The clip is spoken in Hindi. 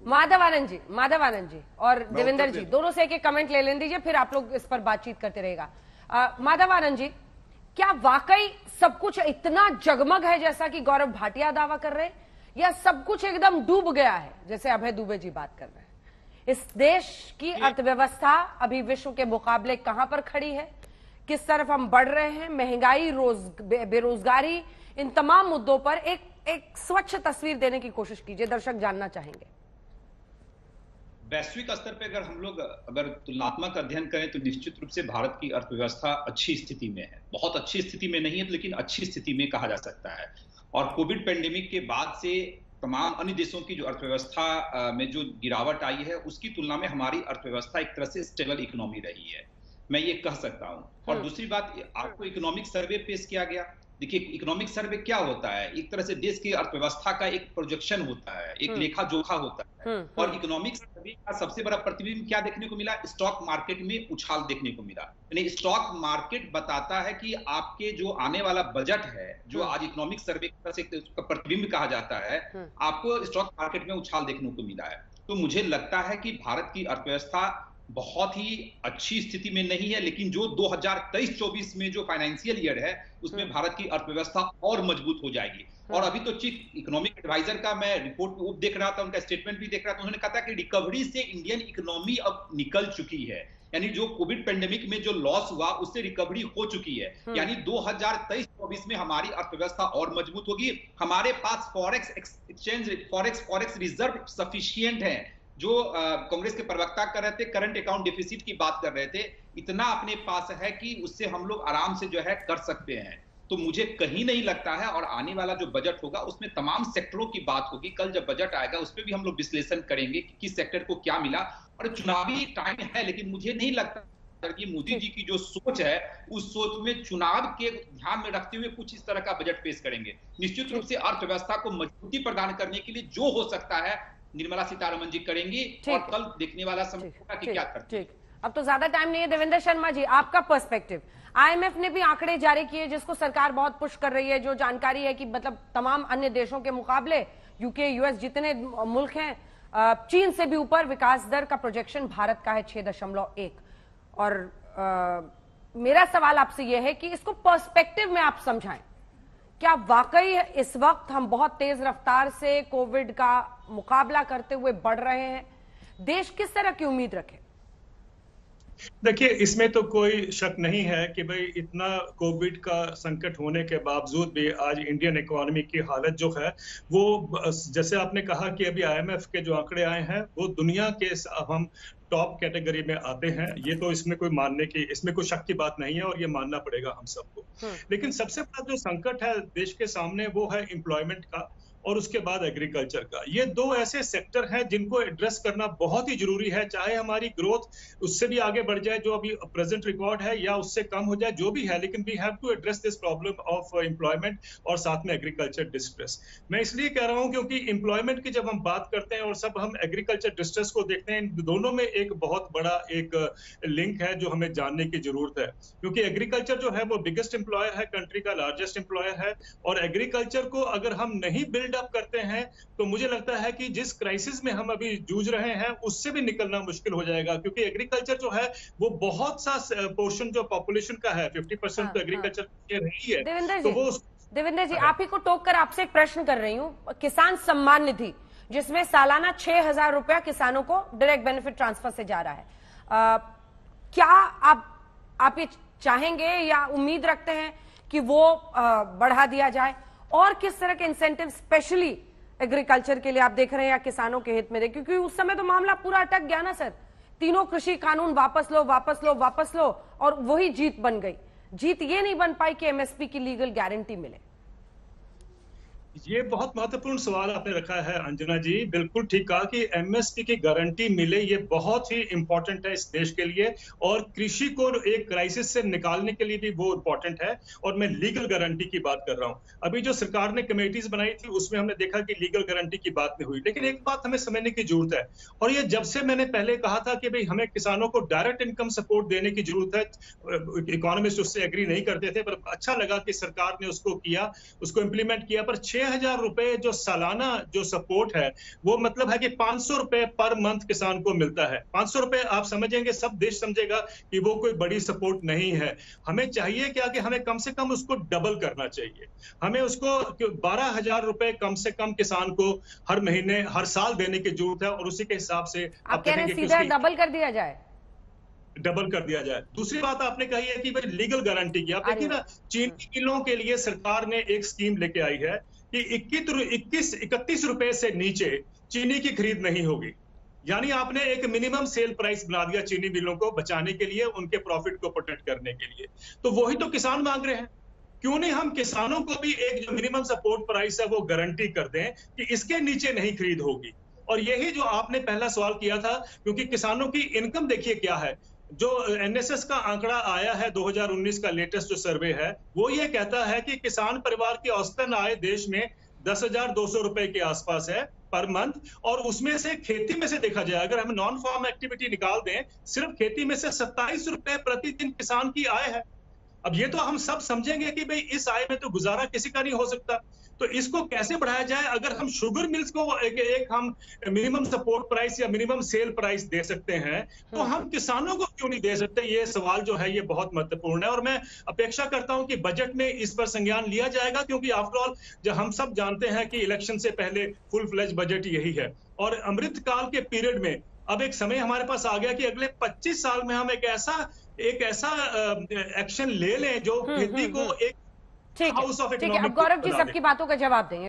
माधवानंद जी और देवेंद्र जी दोनों से एक कमेंट ले लें दीजिए, फिर आप लोग इस पर बातचीत करते रहेगा। माधवानंद जी, क्या वाकई सब कुछ इतना जगमग है जैसा कि गौरव भाटिया दावा कर रहे हैं, या सब कुछ एकदम डूब गया है जैसे अभय दुबे जी बात कर रहे हैं? इस देश की अर्थव्यवस्था अभी विश्व के मुकाबले कहां पर खड़ी है, किस तरफ हम बढ़ रहे हैं, महंगाई, बेरोजगारी, इन तमाम मुद्दों पर एक स्वच्छ तस्वीर देने की कोशिश कीजिए, दर्शक जानना चाहेंगे। वैश्विक स्तर पर अगर तुलनात्मक अध्ययन करें तो निश्चित रूप से भारत की अर्थव्यवस्था अच्छी स्थिति में है। बहुत अच्छी स्थिति में नहीं है लेकिन अच्छी स्थिति में कहा जा सकता है। और कोविड पेंडेमिक के बाद से तमाम अन्य देशों की जो अर्थव्यवस्था में जो गिरावट आई है उसकी तुलना में हमारी अर्थव्यवस्था एक तरह से स्टेबल इकोनॉमी रही है, मैं ये कह सकता हूं। और दूसरी बात, आपको इकोनॉमिक सर्वे पेश किया गया। देखिए, इकोनॉमिक सर्वे क्या होता है? एक तरह से देश की अर्थव्यवस्था का एक प्रोजेक्शन होता है, एक लेखा जोखा होता है। और इकोनॉमिक सर्वे का सबसे बड़ा प्रतिबिंब क्या देखने को मिला? स्टॉक मार्केट में उछाल देखने को मिला। यानी स्टॉक मार्केट बताता है कि आपके जो आने वाला बजट है, जो आज इकोनॉमिक सर्वे से प्रतिबिंब कहा जाता है, आपको स्टॉक मार्केट में उछाल देखने को मिला है। तो मुझे लगता है कि भारत की अर्थव्यवस्था बहुत ही अच्छी स्थिति में नहीं है, लेकिन जो 2023-24 में जो फाइनेंशियल ईयर है उसमें भारत की अर्थव्यवस्था और मजबूत हो जाएगी। और अभी तो चीफ इकोनॉमिक एडवाइजर का मैं रिपोर्ट देख रहा था, उनका स्टेटमेंट भी देख रहा था, उन्होंने कहा था कि रिकवरी से इंडियन इकोनॉमी अब निकल चुकी है। यानी जो कोविड पेंडेमिक में जो लॉस हुआ उससे रिकवरी हो चुकी है। यानी 2023-24 में हमारी अर्थव्यवस्था और मजबूत होगी। हमारे पास फॉरेक्स रिजर्व सफिशिएंट है। जो कांग्रेस के प्रवक्ता कर रहे थे, करंट अकाउंट डिफिसिट की बात कर रहे थे, इतना अपने पास है कि उससे हम लोग आराम से जो है कर सकते हैं। तो मुझे कहीं नहीं लगता है। और आने वाला जो बजट होगा उसमें तमाम सेक्टरों की बात होगी। कल जब बजट आएगा उस पर भी हम लोग विश्लेषण करेंगे कि किस सेक्टर को क्या मिला। और चुनावी टाइम है, लेकिन मुझे नहीं लगता कि मोदी जी की जो सोच है उस सोच में चुनाव के ध्यान में रखते हुए कुछ इस तरह का बजट पेश करेंगे। निश्चित रूप से अर्थव्यवस्था को मजबूती प्रदान करने के लिए जो हो सकता है निर्मला सीतारमण जी करेंगी, और कल देखने वाला समय होगा कि क्या करते हैं। अब तो ज्यादा टाइम नहीं है। देवेंद्र शर्मा जी, आपका पर्सपेक्टिव। आईएमएफ ने भी आंकड़े जारी किए जिसको सरकार बहुत पुश कर रही है, जो जानकारी है कि मतलब तमाम अन्य देशों के मुकाबले यूके, यूएस जितने मुल्क हैं, चीन से भी ऊपर विकास दर का प्रोजेक्शन भारत का है 6.1। और मेरा सवाल आपसे यह है कि इसको पर्सपेक्टिव में आप समझाएं, क्या वाकई इस वक्त हम बहुत तेज रफ्तार से कोविड का मुकाबला करते हुए बढ़ रहे हैं? देश किस तरह की उम्मीद रखे? देखिए, इसमें तो कोई शक नहीं है कि भाई इतना कोविड का संकट होने के बावजूद भी आज इंडियन इकोनॉमी की हालत जो है वो, जैसे आपने कहा कि अभी आईएमएफ के जो आंकड़े आए हैं वो दुनिया के हम टॉप कैटेगरी में आते हैं। ये तो इसमें कोई शक की बात नहीं है और ये मानना पड़ेगा हम सबको। लेकिन सबसे बड़ा जो संकट है देश के सामने वो है एम्प्लॉयमेंट का और उसके बाद एग्रीकल्चर का। ये दो ऐसे सेक्टर हैं जिनको एड्रेस करना बहुत ही जरूरी है, चाहे हमारी ग्रोथ उससे भी आगे बढ़ जाए जो अभी प्रेजेंट रिकॉर्ड है, या उससे कम हो जाए, जो भी है, लेकिन we have to address this problem of employment और साथ में एग्रीकल्चर डिस्ट्रेस। मैं इसलिए कह रहा हूं क्योंकि एम्प्लॉयमेंट की जब हम बात करते हैं और सब हम एग्रीकल्चर डिस्ट्रेस को देखते हैं, इन दोनों में एक बहुत बड़ा एक लिंक है जो हमें जानने की जरूरत है। क्योंकि एग्रीकल्चर जो है वो बिगेस्ट एम्प्लॉयर है, कंट्री का लार्जेस्ट एम्प्लॉयर है, और एग्रीकल्चर को अगर हम नहीं बिल्ड अप करते हैं तो मुझे लगता है कि जिस क्राइसिस में हम अभी जूझ रहे हैं उससे भी निकलना मुश्किल हो जाएगा। क्योंकि एग्रीकल्चर जो है वो बहुत सा पोर्शन जो पॉपुलेशन का है, 50% तो एग्रीकल्चर के रही है। देवेंद्र जी, आप ही को टोक कर आपसे एक प्रश्न कर रही हूँ। किसान सम्मान निधि जिसमें सालाना 6,000 रुपया किसानों को डायरेक्ट बेनिफिट ट्रांसफर से जा रहा है, क्या आप ये चाहेंगे या उम्मीद रखते हैं कि वो बढ़ा दिया जाए? और किस तरह के इंसेंटिव स्पेशली एग्रीकल्चर के लिए आप देख रहे हैं या किसानों के हित में दे? क्योंकि उस समय तो मामला पूरा अटक गया ना सर, तीनों कृषि कानून वापस लो और वही जीत बन गई। जीत ये नहीं बन पाई कि एमएसपी की लीगल गारंटी मिले। ये बहुत महत्वपूर्ण सवाल आपने रखा है अंजना जी। बिल्कुल ठीक कहा कि एमएसपी की गारंटी मिले, ये बहुत ही इंपॉर्टेंट है इस देश के लिए, और कृषि को एक क्राइसिस से निकालने के लिए भी वो इंपॉर्टेंट है। और मैं लीगल गारंटी की बात कर रहा हूं। अभी जो सरकार ने कमेटीज बनाई थी उसमें हमने देखा कि लीगल गारंटी की बात नहीं हुई। लेकिन एक बात हमें समझने की जरूरत है, और ये जब से मैंने पहले कहा था कि भाई हमें किसानों को डायरेक्ट इनकम सपोर्ट देने की जरूरत है, इकोनॉमिस्ट उससे एग्री नहीं करते थे, पर अच्छा लगा कि सरकार ने उसको किया, उसको इंप्लीमेंट किया। पर 6 6,000 रुपए जो सालाना जो सपोर्ट है, वो मतलब है कि 500 रुपए पर मंथ किसान को मिलता है। 500 रुपए आप समझेंगे, सब देश समझेगा कि वो कोई बड़ी सपोर्ट नहीं है। हमें चाहिए क्या कि हमें कम से कम उसको डबल करना चाहिए। हमें उसको 12,000 रुपए कम से कम किसान को हर महीने, हर साल देने की जरूरत है, और उसी के हिसाब से आप कह रहे हैं सीधा डबल कर दिया जाए? डबल कर दिया जाए। दूसरी बात आपने कही है कि भाई लीगल गारंटी की। आप देखिए ना, चीनी मिलों के लिए सरकार ने एक स्कीम लेके आई है कि 31 रुपए से नीचे चीनी की खरीद नहीं होगी। यानी आपने एक मिनिमम सेल प्राइस बना दिया चीनी मिलों को बचाने के लिए, उनके प्रॉफिट को प्रोटेक्ट करने के लिए। तो वही तो किसान मांग रहे हैं। क्यों नहीं हम किसानों को भी एक जो मिनिमम सपोर्ट प्राइस है वो गारंटी कर दें कि इसके नीचे नहीं खरीद होगी। और यही जो आपने पहला सवाल किया था, क्योंकि किसानों की इनकम देखिए क्या है। जो एनएसएस का आंकड़ा आया है 2019 का लेटेस्ट जो सर्वे है, वो ये कहता है कि किसान परिवार की औसतन आय देश में 10,200 रुपए के आसपास है पर मंथ। और उसमें से खेती में से देखा जाए, अगर हम नॉन फार्म एक्टिविटी निकाल दें, सिर्फ खेती में से 27 रुपए प्रतिदिन किसान की आय है। अब ये तो हम सब समझेंगे कि भाई इस आय में तो गुजारा किसी का नहीं हो सकता। तो इसको कैसे बढ़ाया जाए? अगर हम शुगर मिल्स को एक हम मिनिमम सपोर्ट प्राइस या मिनिमम सेल प्राइस दे सकते हैं, तो हम किसानों को क्यों नहीं दे सकते? ये सवाल जो है ये बहुत महत्वपूर्ण है, और मैं अपेक्षा करता हूं कि बजट में इस पर संज्ञान लिया जाएगा, क्योंकि आफ्टरऑल जो हम सब जानते हैं कि इलेक्शन से पहले फुल फ्लेज बजट यही है। और अमृतकाल के पीरियड में अब एक समय हमारे पास आ गया कि अगले 25 साल में हम एक ऐसा एक्शन ले लें जो खेती को एक हाउस ऑफ इकोनॉमिक। अब गौरव जी सबकी बातों का जवाब देंगे।